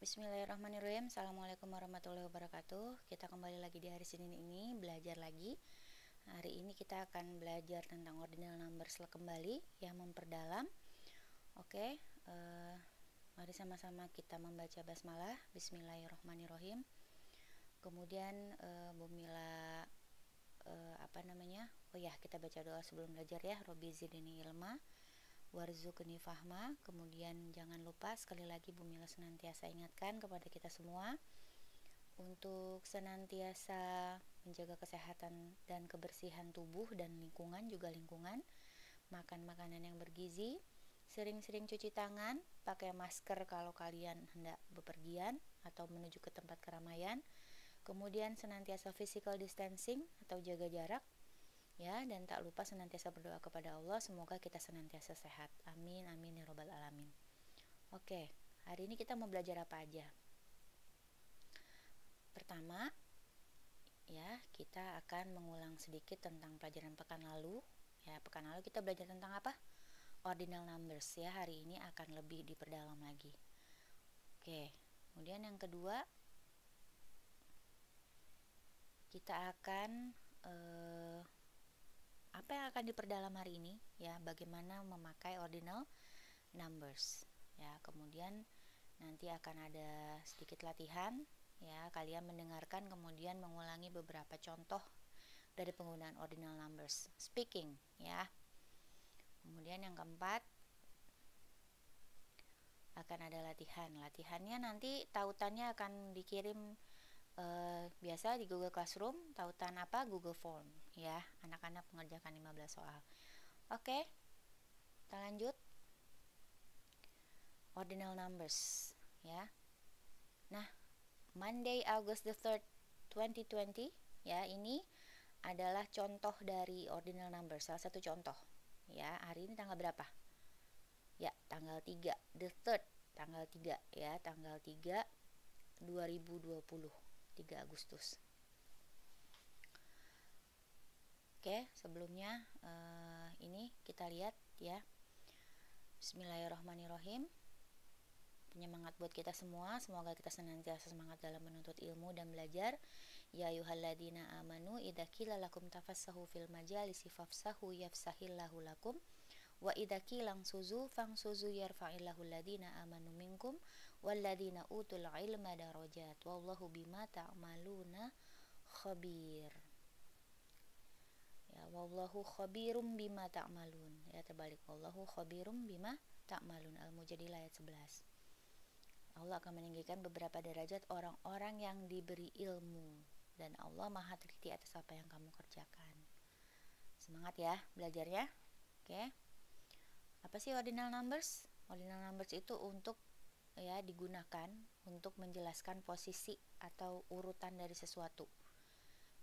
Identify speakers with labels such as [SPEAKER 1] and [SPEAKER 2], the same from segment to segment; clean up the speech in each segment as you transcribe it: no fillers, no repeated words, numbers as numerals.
[SPEAKER 1] Bismillahirrahmanirrahim. Assalamualaikum warahmatullahi wabarakatuh. Kita kembali lagi di hari Senin ini, belajar lagi. Hari ini kita akan belajar tentang ordinal numbers kembali, yang memperdalam. Oke, mari sama-sama kita membaca basmalah. Bismillahirrahmanirrahim. Kemudian Bu Mila kita baca doa sebelum belajar ya. Robbi zidni ilma warzuqni fahma. Kemudian jangan lupa, sekali lagi Bu Mila senantiasa ingatkan kepada kita semua untuk senantiasa menjaga kesehatan dan kebersihan tubuh dan lingkungan, juga lingkungan, makan makanan yang bergizi, sering-sering cuci tangan, pakai masker kalau kalian hendak bepergian atau menuju ke tempat keramaian, kemudian senantiasa physical distancing atau jaga jarak ya, dan tak lupa senantiasa berdoa kepada Allah semoga kita senantiasa sehat. Amin amin ya robbal alamin. Oke, hari ini kita mau belajar apa aja? Pertama ya, kita akan mengulang sedikit tentang pelajaran pekan lalu. Ya, pekan lalu kita belajar tentang apa? Ordinal numbers ya. Hari ini akan lebih diperdalam lagi. Oke, kemudian yang kedua, kita akan apa yang akan diperdalam hari ini ya, bagaimana memakai ordinal numbers ya. Kemudian nanti akan ada sedikit latihan ya, kalian mendengarkan kemudian mengulangi beberapa contoh dari penggunaan ordinal numbers speaking ya. Kemudian yang keempat, akan ada latihannya nanti tautannya akan dikirim biasa di Google Classroom. Tautan apa? Google Form ya. Anak-anak mengerjakan 15 soal. Oke, kita lanjut. Ordinal numbers ya. Nah, Monday August the 3rd 2020 ya, ini adalah contoh dari ordinal numbers, salah satu contoh ya. Hari ini tanggal berapa? Ya, tanggal 3, the 3rd, tanggal 3 ya, tanggal 3 2020, 3 Agustus. Oke, sebelumnya ini kita lihat ya. Bismillahirrahmanirrahim. Penyemangat buat kita semua, semoga kita senantiasa semangat dalam menuntut ilmu dan belajar. Ya ayyuhalladzina amanu idza qila lakum tafassahu fil majalisi fafsahu yafsahillahu lakum wa idza qila suzu fangsuzu yarfa'illahu alladzina amanu minkum walladzina utul ilma darajat wallahu bima ta'maluna khabir. Ya, wallahu khabirum bima ta'malun. Ya, terbalik, wallahu khabirum bima ta'malun. Al-Mujadilah ayat 11. Allah akan meninggikan beberapa derajat orang-orang yang diberi ilmu, dan Allah maha teliti atas apa yang kamu kerjakan. Semangat ya belajarnya. Oke. Apa sih ordinal numbers? Ordinal numbers itu untuk ya digunakan untuk menjelaskan posisi atau urutan dari sesuatu.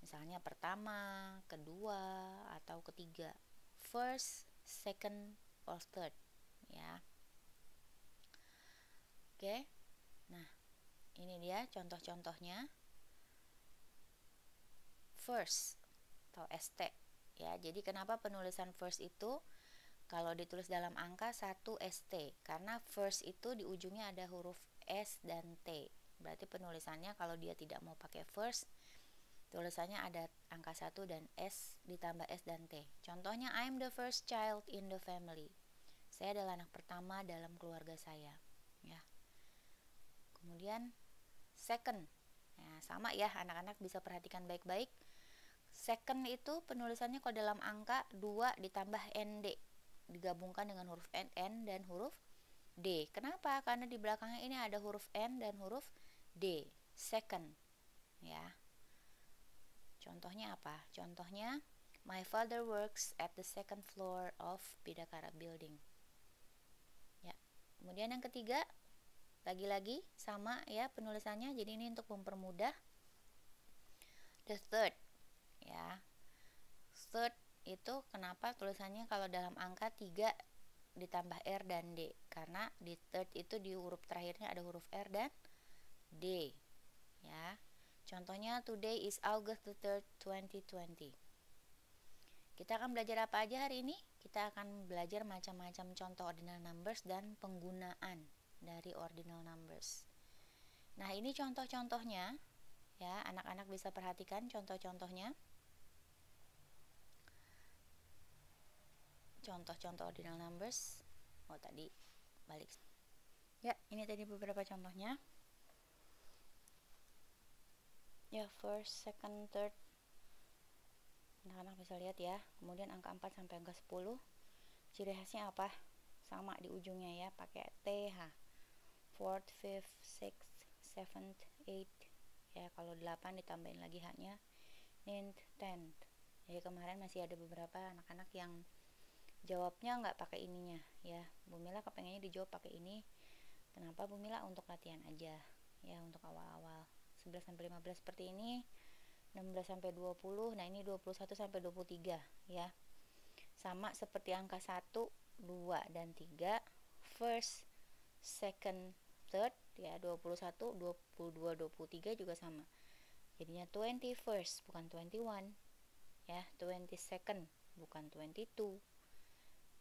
[SPEAKER 1] Misalnya pertama, kedua, atau ketiga. First, second, or third ya. Oke. Nah, ini dia contoh-contohnya. First atau ST ya. Jadi kenapa penulisan first itu kalau ditulis dalam angka 1 ST? Karena first itu di ujungnya ada huruf S dan T. Berarti penulisannya kalau dia tidak mau pakai first, tulisannya ada angka 1 dan S ditambah S dan T. Contohnya, I'm the first child in the family. Saya adalah anak pertama dalam keluarga saya ya. Kemudian second, ya, sama ya, anak-anak bisa perhatikan baik-baik. Second itu penulisannya kalau dalam angka 2 ditambah ND, digabungkan dengan huruf N dan huruf D. Kenapa? Karena di belakangnya ini ada huruf N dan huruf D. Second ya. Contohnya apa? Contohnya, my father works at the second floor of Bidakara building ya. Kemudian yang ketiga, lagi-lagi sama ya penulisannya, jadi ini untuk mempermudah. The third ya. Third itu kenapa tulisannya kalau dalam angka 3 ditambah R dan D? Karena di third itu di huruf terakhirnya ada huruf R dan D ya. Contohnya, today is August the 3rd 2020. Kita akan belajar apa aja hari ini? Kita akan belajar macam-macam contoh ordinal numbers dan penggunaan dari ordinal numbers. Nah, ini contoh-contohnya ya, anak-anak bisa perhatikan contoh-contohnya. Contoh-contoh ordinal numbers. Oh, tadi balik. Ya, ini tadi beberapa contohnya. Ya, first, second, third. Anak-anak bisa lihat ya. Kemudian angka 4 sampai angka 10. Ciri khasnya apa? Sama di ujungnya ya, pakai TH. Fourth, fifth, sixth, seventh, eighth. Ya, kalau 8 ditambahin lagi H-nya. Ninth, tenth. Jadi kemarin masih ada beberapa anak-anak yang jawabnya nggak pakai ininya ya. Bu Mila kepengennya dijawab pakai ini. Kenapa Bu Mila? Untuk latihan aja ya, untuk awal-awal. 11 sampai 15 seperti ini. 16 sampai 20. Nah, ini 21 sampai 23 ya. Sama seperti angka 1, 2 dan 3. First, second, third ya, 21, 22, 23 juga sama. Jadinya 21st bukan 21 ya, 22nd bukan 22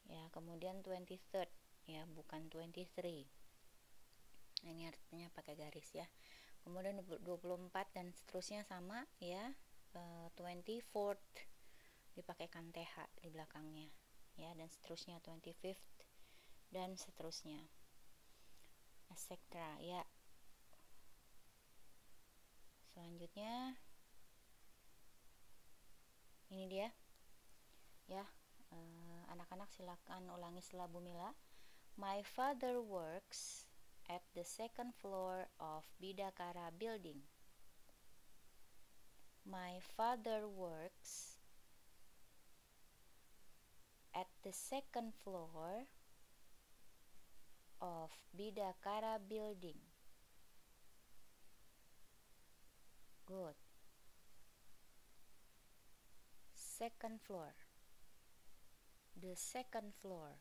[SPEAKER 1] ya, kemudian 23rd ya, bukan 23. Nah, ini artinya pakai garis ya. Kemudian 24 dan seterusnya sama ya. 24th dipakaikan TH di belakangnya ya, dan seterusnya 25th dan seterusnya, etc. ya. Selanjutnya ini dia ya. Anak-anak silakan ulangi setelah Bu Mila. My father works at the second floor of Bidakara building. My father works at the second floor of Bidakara building. Good. Second floor. The second floor.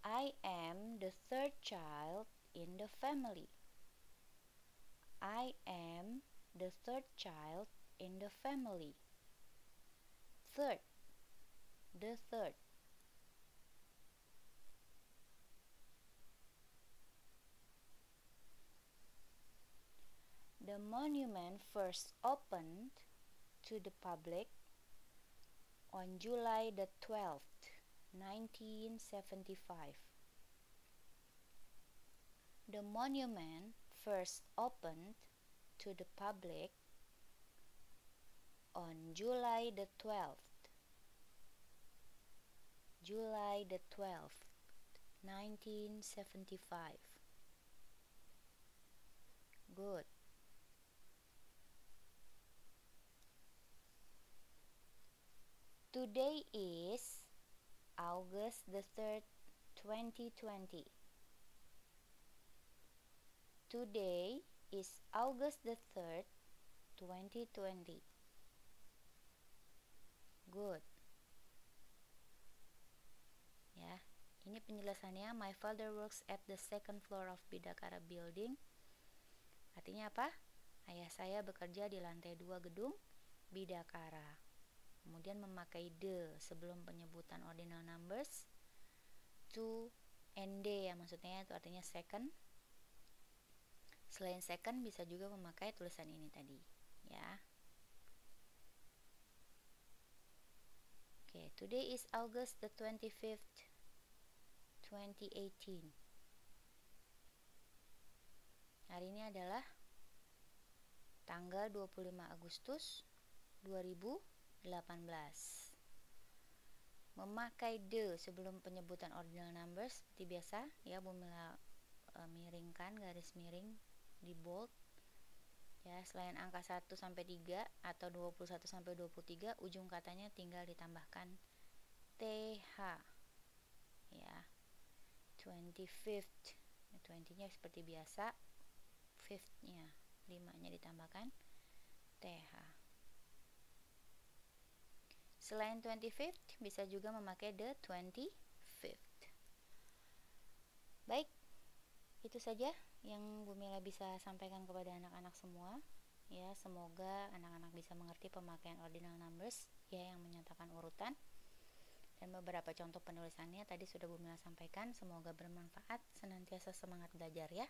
[SPEAKER 1] I am the third child in the family. I am the third child in the family. Third. The third. The monument first opened to the public on July the 12th, 1975. The monument first opened to the public on July the 12th, July the 12th, 1975. Good. Today is August the 3rd, 2020. Today is August the 3rd, 2020. Good. Ya, ini penjelasannya. My father works at the second floor of Bidakara building. Artinya apa? Ayah saya bekerja di lantai 2 gedung Bidakara. Kemudian memakai the sebelum penyebutan ordinal numbers. To and day ya, maksudnya itu artinya second. Selain second bisa juga memakai tulisan ini tadi ya. Oke, today is August the 25th, 2018. Hari ini adalah tanggal 25 Agustus 2018. Memakai the sebelum penyebutan ordinal numbers seperti biasa ya, Bu Mila miringkan garis miring di bold ya. Selain angka 1 sampai 3 atau 21 sampai 23, ujung katanya tinggal ditambahkan TH ya. 25th, 20-nya seperti biasa, 5th-nya 5-nya ditambahkan TH. Selain 25th, bisa juga memakai the 25th. Baik, itu saja yang Bu Mila bisa sampaikan kepada anak-anak semua. Ya, semoga anak-anak bisa mengerti pemakaian ordinal numbers ya, yang menyatakan urutan. Dan beberapa contoh penulisannya tadi sudah Bu Mila sampaikan. Semoga bermanfaat, senantiasa semangat belajar ya.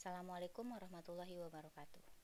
[SPEAKER 1] Assalamualaikum warahmatullahi wabarakatuh.